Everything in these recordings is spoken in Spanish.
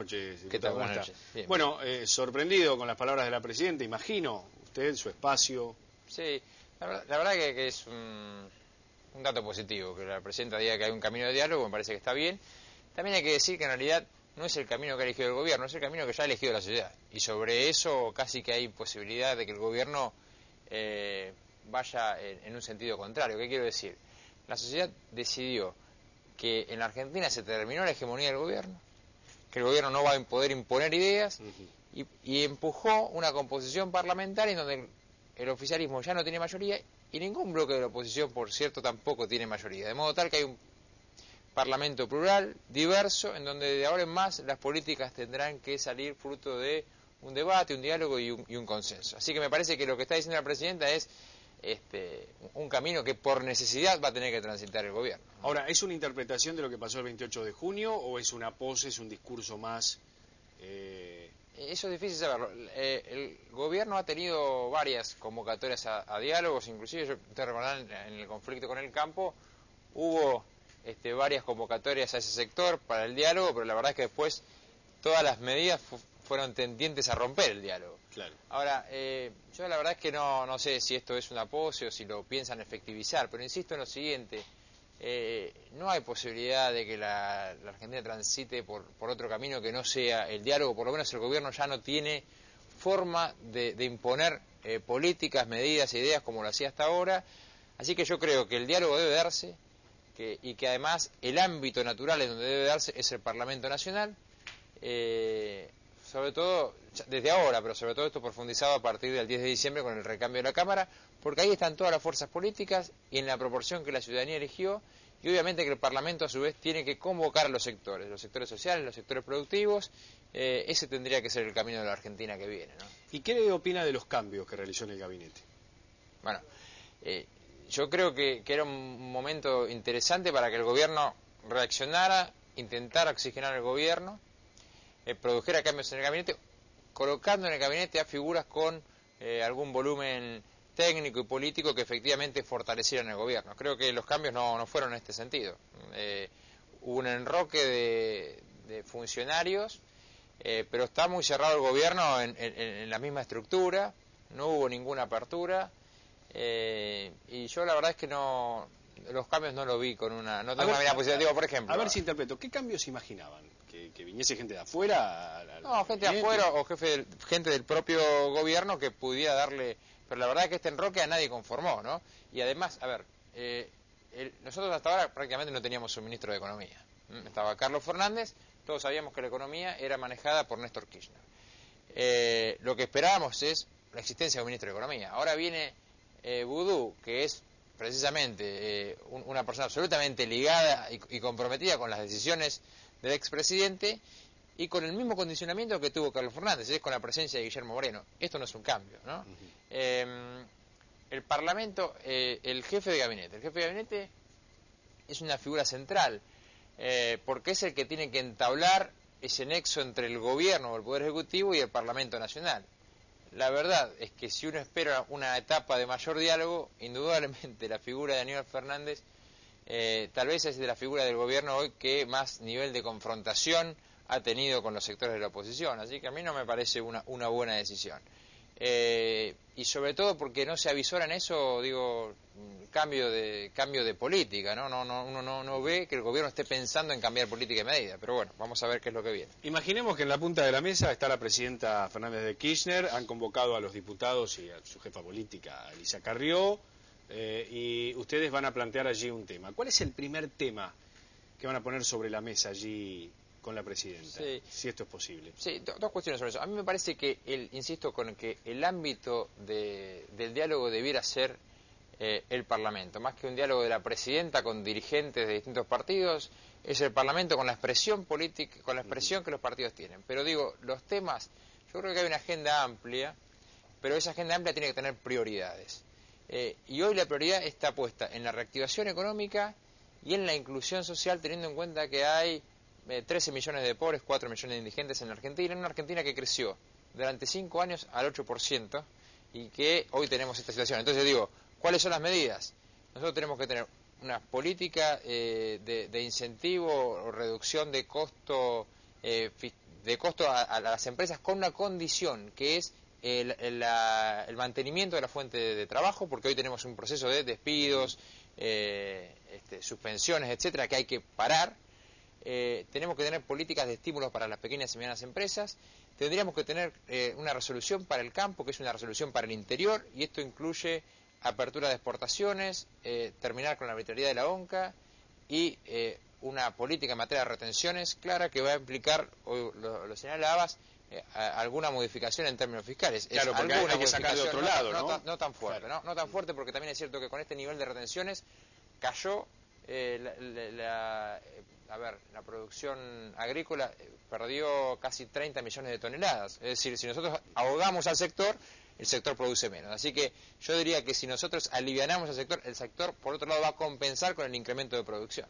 Noches, ¿Qué tal? ¿cómo Buenas está? noches. Bien. Bueno, sorprendido con las palabras de la Presidenta, imagino, usted, su espacio. Sí, la verdad que es un dato positivo, que la Presidenta diga que hay un camino de diálogo, me parece que está bien. También hay que decir que en realidad no es el camino que ha elegido el gobierno, es el camino que ya ha elegido la sociedad. Y sobre eso casi que hay posibilidad de que el gobierno vaya en un sentido contrario. ¿Qué quiero decir? La sociedad decidió que en la Argentina se terminó la hegemonía del gobierno, que el gobierno no va a poder imponer ideas, y empujó una composición parlamentaria en donde el oficialismo ya no tiene mayoría y ningún bloque de la oposición, por cierto, tampoco tiene mayoría. De modo tal que hay un parlamento plural, diverso, en donde de ahora en más las políticas tendrán que salir fruto de un debate, un diálogo y un consenso. Así que me parece que lo que está diciendo la Presidenta es un camino que por necesidad va a tener que transitar el gobierno. Ahora, ¿es una interpretación de lo que pasó el 28 de junio o es una pose, es un discurso más? Eso es difícil saberlo. El gobierno ha tenido varias convocatorias a diálogos, inclusive ustedes recordarán en el conflicto con el campo hubo varias convocatorias a ese sector para el diálogo, pero la verdad es que después todas las medidas fueron tendientes a romper el diálogo. Claro. Ahora, yo la verdad es que no sé si esto es una pose o si lo piensan efectivizar, pero insisto en lo siguiente, no hay posibilidad de que la Argentina transite por otro camino que no sea el diálogo. Por lo menos el gobierno ya no tiene forma de imponer políticas, medidas e ideas como lo hacía hasta ahora, así que yo creo que el diálogo debe darse y que además el ámbito natural en donde debe darse es el Parlamento Nacional, sobre todo desde ahora, pero sobre todo esto profundizado a partir del 10 de diciembre con el recambio de la Cámara, porque ahí están todas las fuerzas políticas y en la proporción que la ciudadanía eligió, y obviamente que el Parlamento a su vez tiene que convocar a los sectores sociales, los sectores productivos. Ese tendría que ser el camino de la Argentina que viene, ¿no? ¿Y qué opina de los cambios que realizó en el gabinete? Bueno, yo creo que era un momento interesante para que el gobierno reaccionara, intentara oxigenar el gobierno, produjera cambios en el gabinete, colocando en el gabinete a figuras con algún volumen técnico y político que efectivamente fortalecieran el gobierno. Creo que los cambios no fueron en este sentido. Hubo un enroque de funcionarios, pero está muy cerrado el gobierno en la misma estructura, no hubo ninguna apertura, y yo la verdad es que los cambios no lo vi con no tengo una mirada positiva. Por ejemplo, a ver si interpreto, ¿qué cambios imaginaban? ¿Que viniese gente de afuera? No, gente de afuera o gente del propio gobierno que pudiera darle. Pero la verdad es que este enroque a nadie conformó, ¿no? Y además, a ver, nosotros hasta ahora prácticamente no teníamos un ministro de Economía. Estaba Carlos Fernández, todos sabíamos que la economía era manejada por Néstor Kirchner. Lo que esperábamos es la existencia de un ministro de Economía. Ahora viene Vudú, que es precisamente una persona absolutamente ligada y comprometida con las decisiones del expresidente y con el mismo condicionamiento que tuvo Carlos Fernández, es con la presencia de Guillermo Moreno. Esto no es un cambio, ¿no? El Parlamento, el jefe de gabinete es una figura central, porque es el que tiene que entablar ese nexo entre el gobierno o el Poder Ejecutivo y el Parlamento Nacional. La verdad es que si uno espera una etapa de mayor diálogo, indudablemente la figura de Aníbal Fernández tal vez es de la figura del gobierno hoy que más nivel de confrontación ha tenido con los sectores de la oposición, así que a mí no me parece una buena decisión. Y sobre todo porque no se avisora en eso, digo, cambio de política, ¿no? Uno no ve que el gobierno esté pensando en cambiar política y medida, pero bueno, vamos a ver qué es lo que viene. Imaginemos que en la punta de la mesa está la presidenta Fernández de Kirchner, han convocado a los diputados y a su jefa política, Elisa Carrió, y ustedes van a plantear allí un tema. ¿Cuál es el primer tema que van a poner sobre la mesa allí con la presidenta, sí, si esto es posible? Sí, dos cuestiones sobre eso. A mí me parece que, insisto con que el ámbito del diálogo debiera ser el Parlamento, más que un diálogo de la presidenta con dirigentes de distintos partidos, es el Parlamento con la expresión política, con la expresión que los partidos tienen. Pero digo, los temas, yo creo que hay una agenda amplia, pero esa agenda amplia tiene que tener prioridades. Y hoy la prioridad está puesta en la reactivación económica y en la inclusión social, teniendo en cuenta que hay 13 millones de pobres, 4 millones de indigentes en la Argentina, en una Argentina que creció durante 5 años al 8% y que hoy tenemos esta situación. Entonces digo, ¿cuáles son las medidas? Nosotros tenemos que tener una política de incentivo o reducción de costo de costo a las empresas con una condición, que es el mantenimiento de la fuente de trabajo, porque hoy tenemos un proceso de despidos, suspensiones, etcétera, que hay que parar. Tenemos que tener políticas de estímulos para las pequeñas y medianas empresas. Tendríamos que tener una resolución para el campo, que es una resolución para el interior, y esto incluye apertura de exportaciones, terminar con la arbitrariedad de la ONCA y una política en materia de retenciones clara que va a implicar, hoy lo señalabas, alguna modificación en términos fiscales. Claro, porque hay que sacar de otro lado, ¿no? No tan fuerte, claro. no tan fuerte, porque también es cierto que con este nivel de retenciones cayó la producción agrícola, perdió casi 30 millones de toneladas. Es decir, si nosotros ahogamos al sector, el sector produce menos. Así que yo diría que si nosotros alivianamos al sector, el sector, por otro lado, va a compensar con el incremento de producción.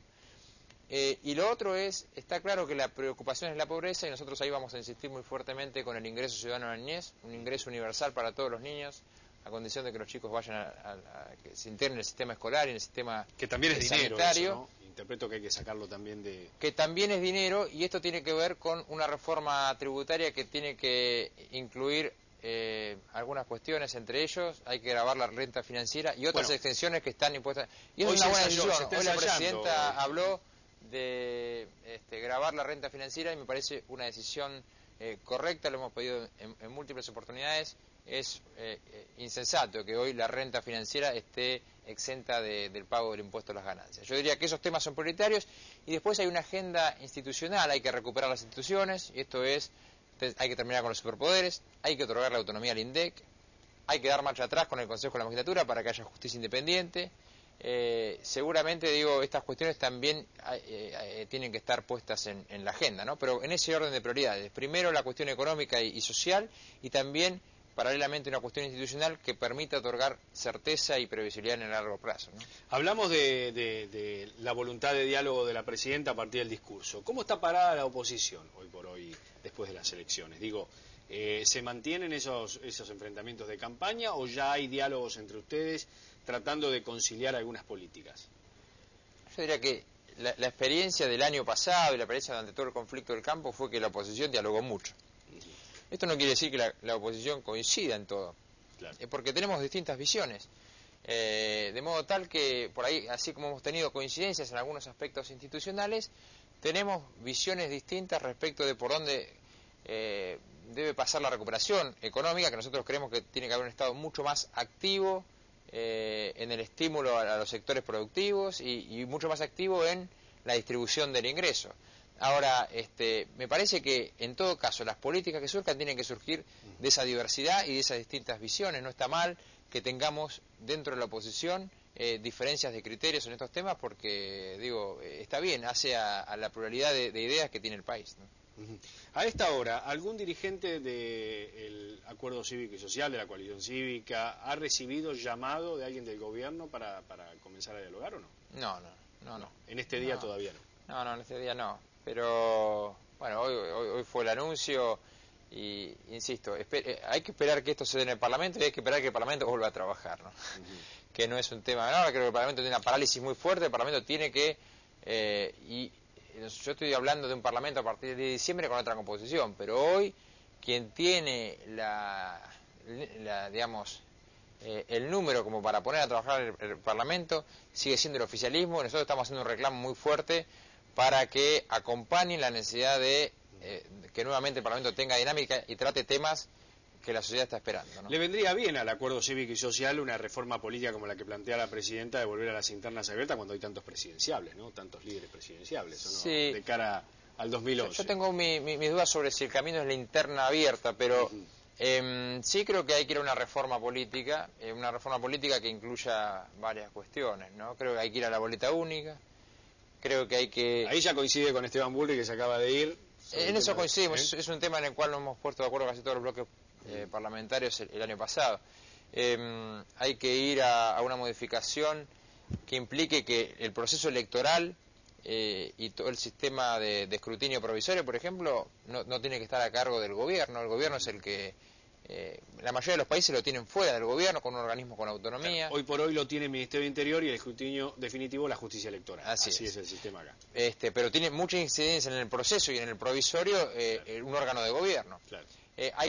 Y lo otro está claro que la preocupación es la pobreza, y nosotros ahí vamos a insistir muy fuertemente con el ingreso ciudadano a la niñez, un ingreso universal para todos los niños, a condición de que los chicos vayan que se integren en el sistema escolar y en el sistema que también es sanitario. Dinero, eso, ¿no? Interpreto que hay que sacarlo también de... Que también es dinero, y esto tiene que ver con una reforma tributaria que tiene que incluir algunas cuestiones, entre ellos hay que gravar la renta financiera y otras extensiones que están impuestas. Y es una buena decisión. Hoy la presidenta habló de gravar la renta financiera y me parece una decisión correcta, lo hemos pedido en múltiples oportunidades. Es insensato que hoy la renta financiera esté exenta del pago del impuesto a las ganancias. Yo diría que esos temas son prioritarios, y después hay una agenda institucional, hay que recuperar las instituciones, y esto hay que terminar con los superpoderes, hay que otorgar la autonomía al INDEC, hay que dar marcha atrás con el Consejo de la Magistratura para que haya justicia independiente. Seguramente, estas cuestiones también tienen que estar puestas en la agenda, ¿no? Pero en ese orden de prioridades. Primero la cuestión económica y social, y también paralelamente una cuestión institucional que permita otorgar certeza y previsibilidad en el largo plazo, ¿no? Hablamos de la voluntad de diálogo de la presidenta a partir del discurso. ¿Cómo está parada la oposición hoy por hoy después de las elecciones? ¿Se mantienen esos enfrentamientos de campaña o ya hay diálogos entre ustedes tratando de conciliar algunas políticas? Yo diría que la experiencia del año pasado y la experiencia durante todo el conflicto del campo fue que la oposición dialogó mucho. Esto no quiere decir que la oposición coincida en todo, claro, porque tenemos distintas visiones, de modo tal que por ahí, así como hemos tenido coincidencias en algunos aspectos institucionales, tenemos visiones distintas respecto de por dónde debe pasar la recuperación económica, que nosotros creemos que tiene que haber un Estado mucho más activo en el estímulo a los sectores productivos y mucho más activo en la distribución del ingreso. Ahora, me parece que en todo caso las políticas que surjan tienen que surgir de esa diversidad y de esas distintas visiones. No está mal que tengamos dentro de la oposición diferencias de criterios en estos temas, porque, está bien, hace a la pluralidad de ideas que tiene el país, ¿no? A esta hora, ¿algún dirigente del Acuerdo Cívico y Social, de la coalición cívica, ha recibido llamado de alguien del gobierno para comenzar a dialogar o no? No. En este día todavía no. No, en este día no. Pero, bueno, hoy fue el anuncio y, insisto, hay que esperar que esto se dé en el Parlamento y hay que esperar que el Parlamento vuelva a trabajar, ¿no? Que no es un tema menor. Creo que el Parlamento tiene una parálisis muy fuerte. El Parlamento tiene que... yo estoy hablando de un Parlamento a partir de diciembre con otra composición, pero hoy quien tiene el número como para poner a trabajar el Parlamento sigue siendo el oficialismo. Nosotros estamos haciendo un reclamo muy fuerte para que acompañen la necesidad de que nuevamente el Parlamento tenga dinámica y trate temas que la sociedad está esperando, ¿no? ¿Le vendría bien al Acuerdo Cívico y Social una reforma política como la que plantea la presidenta de volver a las internas abiertas cuando hay tantos presidenciables, ¿no? Tantos líderes presidenciables, ¿o no? Sí. De cara al 2011. Yo tengo mis dudas sobre si el camino es la interna abierta, pero sí creo que hay que ir a una reforma política que incluya varias cuestiones, ¿no? Creo que hay que ir a la boleta única. Creo que hay que... Ahí ya coincide con Esteban Bullrich, que se acaba de ir. En eso coincidimos, es un tema en el cual nos hemos puesto de acuerdo casi todos los bloques parlamentarios el año pasado. Hay que ir a una modificación que implique que el proceso electoral y todo el sistema de escrutinio provisorio, por ejemplo, no tiene que estar a cargo del gobierno. El gobierno es el que La mayoría de los países lo tienen fuera del gobierno, con un organismo con autonomía. Hoy por hoy lo tiene el Ministerio del Interior y el escrutinio definitivo la justicia electoral. Así es el sistema acá. Pero tiene mucha incidencia en el proceso y en el provisorio un órgano de gobierno. Claro. Hay